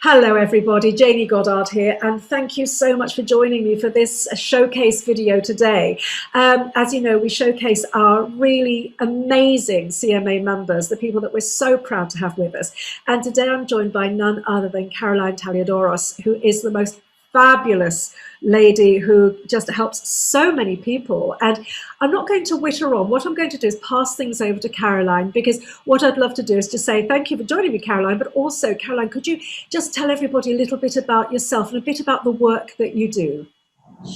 Hello everybody, Janie Goddard here, and thank you so much for joining me for this showcase video today. As you know, we showcase our really amazing CMA members, the people that we're so proud to have with us. And today I'm joined by none other than Taliadoros, who is the most fabulous lady who just helps so many people. And I'm not going to witter on. What I'm going to do is pass things over to Caroline, because what I'd love to do is to say thank you for joining me, Caroline, but also, Caroline, could you just tell everybody a little bit about yourself and a bit about the work that you do?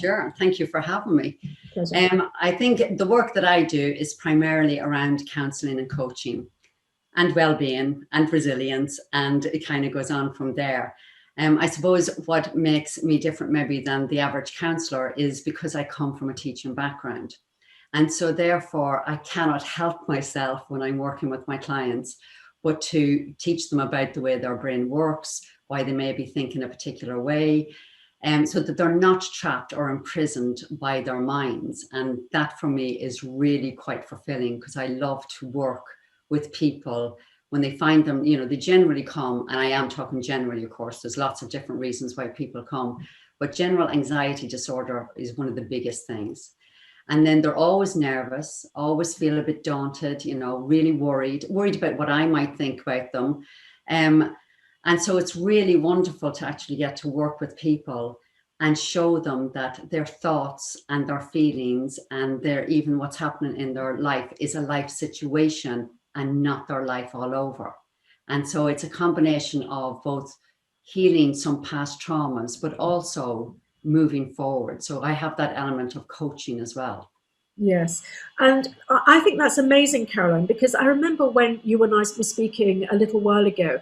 Sure. Thank you for having me. Pleasure. I think the work that I do is primarily around counselling and coaching and well-being and resilience, and it kind of goes on from there. I suppose what makes me different maybe than the average counsellor is because I come from a teaching background. And so therefore, I cannot help myself when I'm working with my clients, but to teach them about the way their brain works, why they may be thinking a particular way, so that they're not trapped or imprisoned by their minds. And that for me is really quite fulfilling, because I love to work with people when they find them, you know, they generally come, and I am talking generally, of course, there's lots of different reasons why people come, but general anxiety disorder is one of the biggest things. And then they're always nervous, always feel a bit daunted, you know, really worried about what I might think about them. And so it's really wonderful to actually get to work with people and show them that their thoughts and their feelings and their even what's happening in their life is a life situation and not their life all over. And so it's a combination of both healing some past traumas, but also moving forward. So I have that element of coaching as well. Yes, and I think that's amazing, Caroline, because I remember when you and I were speaking a little while ago,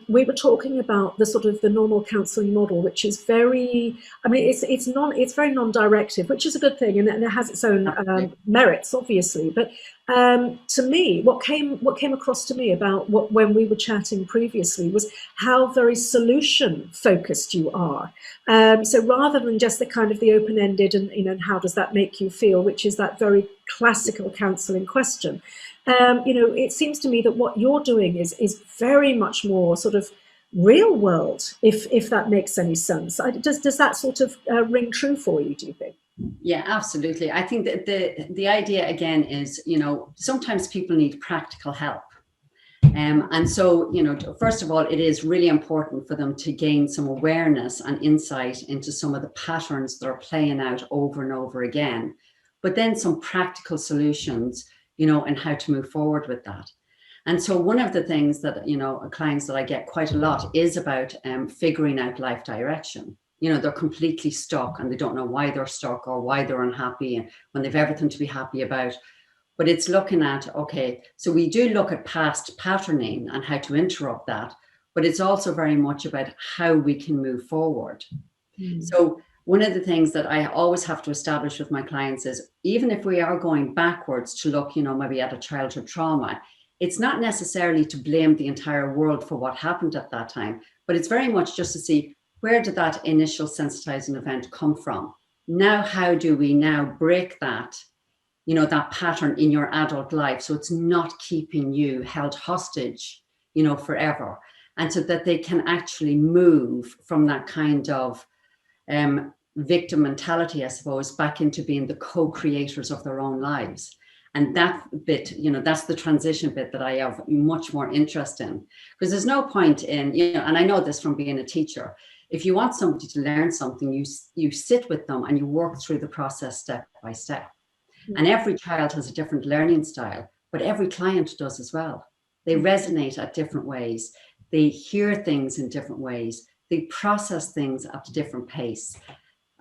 we were talking about the sort of the normal counselling model, which is very, I mean, it's very non-directive, which is a good thing, and it has its own merits, obviously. But to me, what came across to me about when we were chatting previously was how very solution focused you are. So rather than just the kind of the open-ended and, you know, how does that make you feel, which is that very classical counselling question. You know, it seems to me that what you're doing is very much more sort of real world, if that makes any sense. Does that sort of ring true for you, do you think? Yeah, absolutely. I think that the idea again is, you know, sometimes people need practical help. And so, you know, first of all, it is really important for them to gain some awareness and insight into some of the patterns that are playing out over and over again, but then some practical solutions, you know, and how to move forward with that. And so one of the things that, you know, clients that I get quite a lot is about figuring out life direction. You know, they're completely stuck and they don't know why they're stuck or why they're unhappy, and when they've everything to be happy about. But it's looking at, okay, so we do look at past patterning and how to interrupt that, but it's also very much about how we can move forward. So one of the things that I always have to establish with my clients is, even if we are going backwards to look, you know, maybe at a childhood trauma, it's not necessarily to blame the entire world for what happened at that time, but it's very much just to see, where did that initial sensitizing event come from? Now, how do we now break that, you know, that pattern in your adult life, so it's not keeping you held hostage, you know, forever, and so that they can actually move from that kind of victim mentality, I suppose, back into being the co-creators of their own lives. And that bit, you know, that's the transition bit that I have much more interest in, because there's no point in, you know, and I know this from being a teacher, if you want somebody to learn something, you sit with them and you work through the process step by step. And every child has a different learning style, but every client does as well. They resonate at different ways. They hear things in different ways. They process things at a different pace.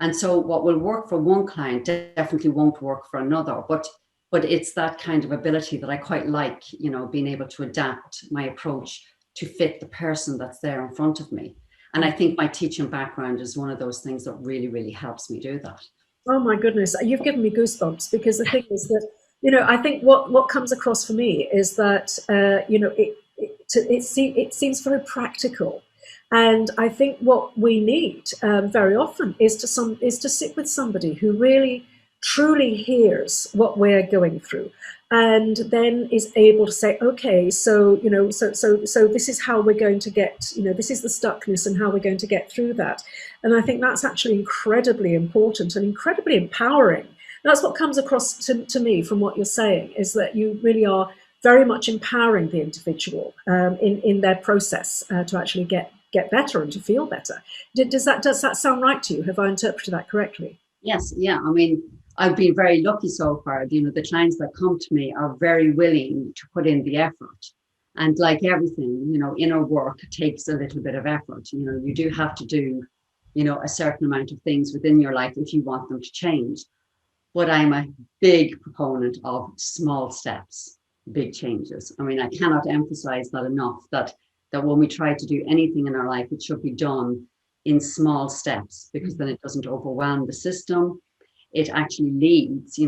And so what will work for one client definitely won't work for another, but it's that kind of ability that I quite like, you know, being able to adapt my approach to fit the person that's there in front of me. And I think my teaching background is one of those things that really, really helps me do that. Oh my goodness, you've given me goosebumps, because the thing is that, you know, I think what comes across for me is that, you know, it seems very practical. And I think what we need very often is to sit with somebody who really truly hears what we're going through. and then is able to say, okay, so so this is how we're going to get, this is the stuckness and how we're going to get through that. And I think that's actually incredibly important and incredibly empowering. That's what comes across to me from what you're saying, is that you really are very much empowering the individual in their process to actually get better and to feel better. Does that sound right to you? Have I interpreted that correctly? Yes, yeah. I mean, I've been very lucky so far. The clients that come to me are very willing to put in the effort. And like everything, inner work takes a little bit of effort. You do have to do, a certain amount of things within your life if you want them to change. But I'm a big proponent of small steps, big changes. I mean, I cannot emphasize that enough, that when we try to do anything in our life, it should be done in small steps, because then it doesn't overwhelm the system. It actually leads,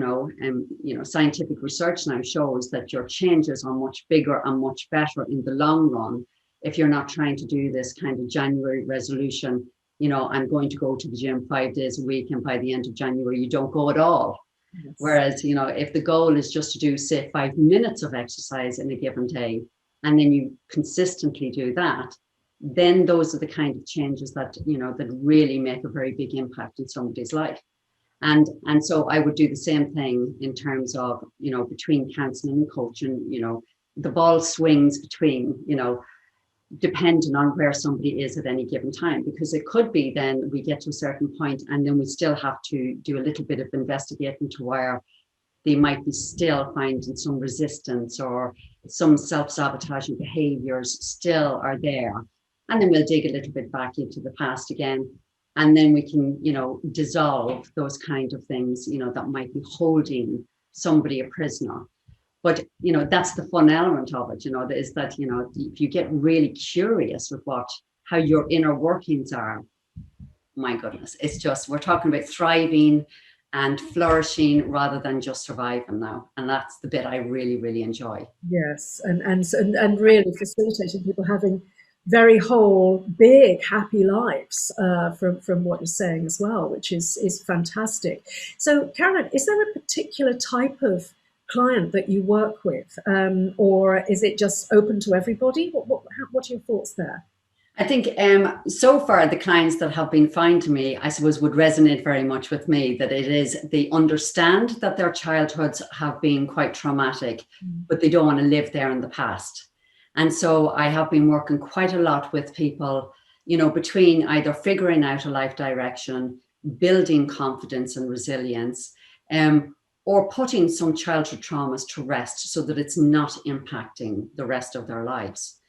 scientific research now shows that your changes are much bigger and much better in the long run if you're not trying to do this kind of January resolution. I'm going to go to the gym 5 days a week, and by the end of January, you don't go at all. Yes. Whereas, if the goal is just to do, say, 5 minutes of exercise in a given day, and then you consistently do that, then those are the kind of changes that, that really make a very big impact in somebody's life. And so I would do the same thing in terms of, between counselling and coaching. The ball swings between, depending on where somebody is at any given time, because it could be then we get to a certain point and then we still have to do a little bit of investigating to where they might be still finding some resistance, or some self-sabotaging behaviors still are there. And then we'll dig a little bit back into the past again. And then we can, dissolve those kind of things, that might be holding somebody a prisoner. But, that's the fun element of it, is that, if you get really curious with how your inner workings are, my goodness, it's just, we're talking about thriving and flourishing rather than just surviving now. And that's the bit I really, really enjoy. Yes. And really facilitating people having very whole, big, happy lives from what you're saying as well, which is fantastic. So, Caroline, is there a particular type of client that you work with, or is it just open to everybody? What are your thoughts there? I think so far the clients that have been fine to me, I suppose, would resonate very much with me, that it is, they understand that their childhoods have been quite traumatic, but they don't want to live there in the past. And so I have been working quite a lot with people, between either figuring out a life direction, building confidence and resilience, or putting some childhood traumas to rest so that it's not impacting the rest of their lives.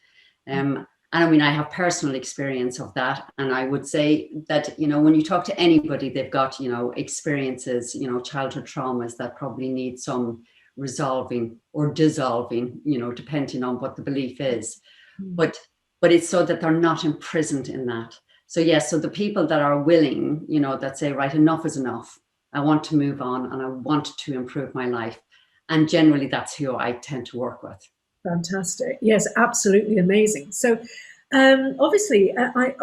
And I mean, I have personal experience of that. And I would say that, when you talk to anybody, they've got, experiences, childhood traumas that probably need some resolving or dissolving, depending on what the belief is. But it's so that they're not imprisoned in that. So yes, so the people that are willing, that say, right, enough is enough. I want to move on and I want to improve my life. And generally that's who I tend to work with. Fantastic. Yes, absolutely amazing. So obviously,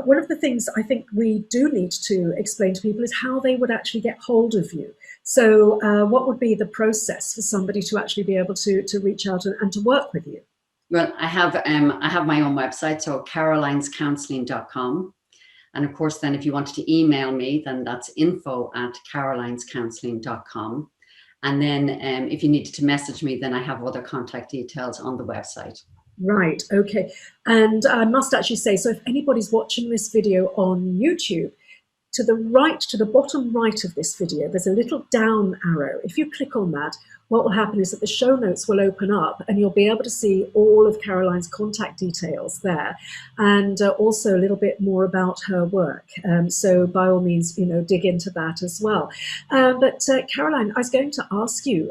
one of the things I think we do need to explain to people is how they would actually get hold of you. So what would be the process for somebody to actually be able to reach out and to work with you? Well, I have my own website, so carolinescounselling.com. And of course, then if you wanted to email me, then that's info@carolinescounselling.com. And then if you needed to message me, then I have other contact details on the website. Right. Okay. And I must actually say, so if anybody's watching this video on YouTube, to the bottom right of this video, there's a little down arrow. If you click on that, what will happen is that the show notes will open up and you'll be able to see all of Caroline's contact details there, and also a little bit more about her work. So by all means, dig into that as well. But Caroline, I was going to ask you,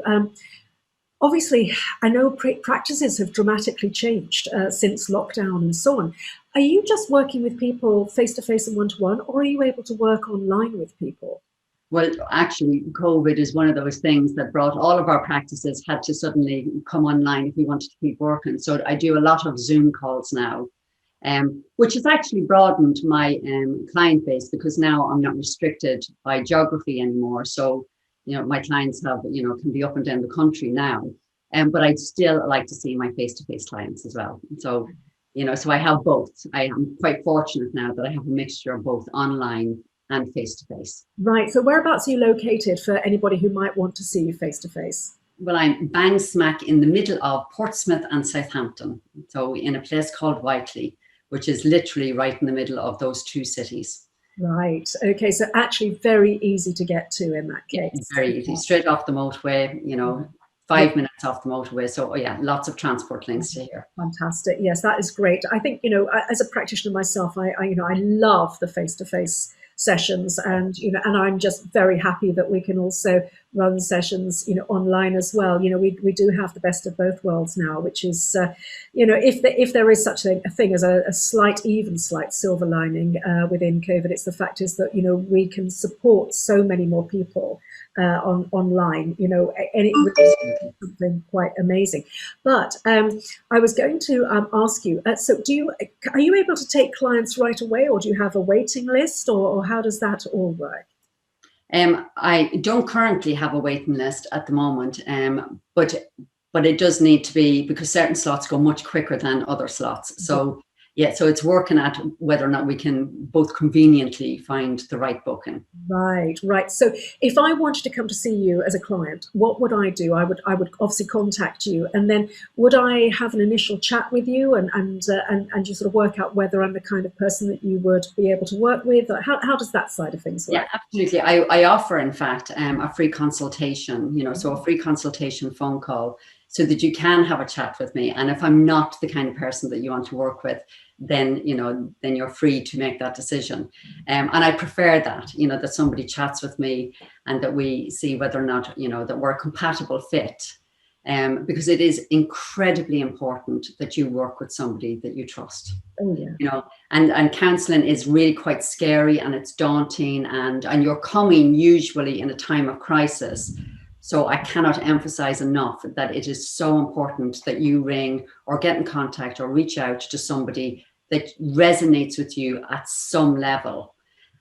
obviously, I know practices have dramatically changed since lockdown and so on. Are you just working with people face-to-face and one-to-one, or are you able to work online with people? Well, actually, COVID is one of those things that brought all of our practices had to suddenly come online if we wanted to keep working. So I do a lot of Zoom calls now, which has actually broadened my client base, because now I'm not restricted by geography anymore. So, my clients have, can be up and down the country now. But I'd still like to see my face-to-face clients as well. So, so I have both. I am quite fortunate now that I have a mixture of both online and face-to-face. Right. So whereabouts are you located for anybody who might want to see you face to face? Well, I'm bang smack in the middle of Portsmouth and Southampton. So in a place called Whiteley, which is literally right in the middle of those two cities. Right. Okay. So actually very easy to get to in that Yeah, case. very easy. Straight off the motorway, Yeah. 5 minutes off the motorway. So, oh yeah, lots of transport links to here. Fantastic. Yes, that is great. I think, as a practitioner myself, I love the face-to-face sessions, and I'm just very happy that we can also run sessions, online as well. We do have the best of both worlds now, which is, if there is such a thing as a slight silver lining within COVID, it's the fact is that, we can support so many more people online, and it would be something quite amazing. But I was going to ask you, so are you able to take clients right away, or do you have a waiting list, or how does that all work? I don't currently have a waiting list at the moment, but it does need to be, because certain slots go much quicker than other slots. So yeah, so it's working at whether or not we can both conveniently find the right booking. Right. So if I wanted to come to see you as a client, what would I do? I would obviously contact you, and then would I have an initial chat with you and you sort of work out whether I'm the kind of person that you would be able to work with? How does that side of things work? Yeah, absolutely. I offer, in fact, a free consultation, so a free consultation phone call, so that you can have a chat with me. And if I'm not the kind of person that you want to work with, then you're free to make that decision. And I prefer that, that somebody chats with me and that we see whether or not, that we're a compatible fit. Because it is incredibly important that you work with somebody that you trust. Oh, yeah. And counselling is really quite scary, and it's daunting, and you're coming usually in a time of crisis. So I cannot emphasize enough that it is so important that you ring or get in contact or reach out to somebody that resonates with you at some level.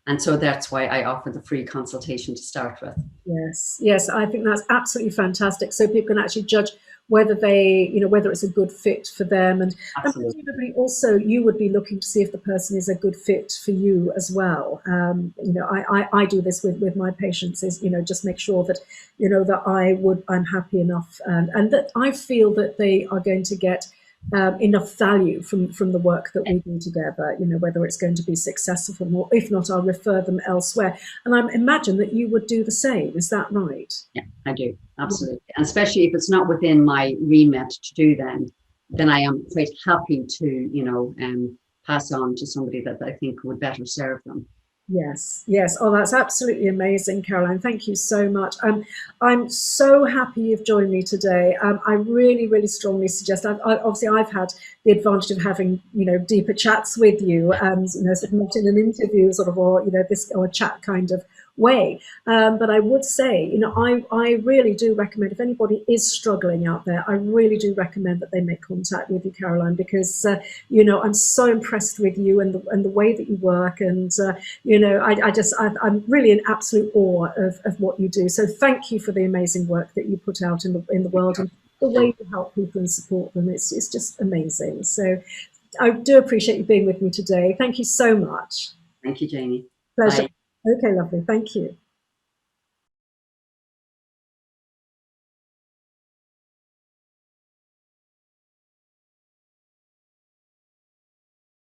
And so that's why I offer the free consultation to start with. Yes, I think that's absolutely fantastic. So people can actually judge whether whether it's a good fit for them, and presumably also you would be looking to see if the person is a good fit for you as well. I do this with my patients, is just make sure that that I'm happy enough, and that I feel that they are going to get enough value from the work that we do together, whether it's going to be successful, or if not, I'll refer them elsewhere. And I imagine that you would do the same. Is that right? Yeah, I do. Absolutely. And especially if it's not within my remit to do then I am quite happy to, pass on to somebody that I think would better serve them. Yes. Oh, that's absolutely amazing, Caroline. Thank you so much. I'm so happy you've joined me today. I really, really strongly suggest. Obviously, I've had the advantage of having deeper chats with you, and sort of not in an interview, sort of, or this or a chat kind of way. But I would say, I really do recommend, if anybody is struggling out there, I really do recommend that they make contact with you, Caroline, because I'm so impressed with you and the way that you work, and I'm really in absolute awe of what you do. So thank you for the amazing work that you put out in the world, and the way you help people and support them. It's just amazing. So I do appreciate you being with me today. Thank you so much. Thank you, Janie. Pleasure. Bye. Okay, lovely. Thank you.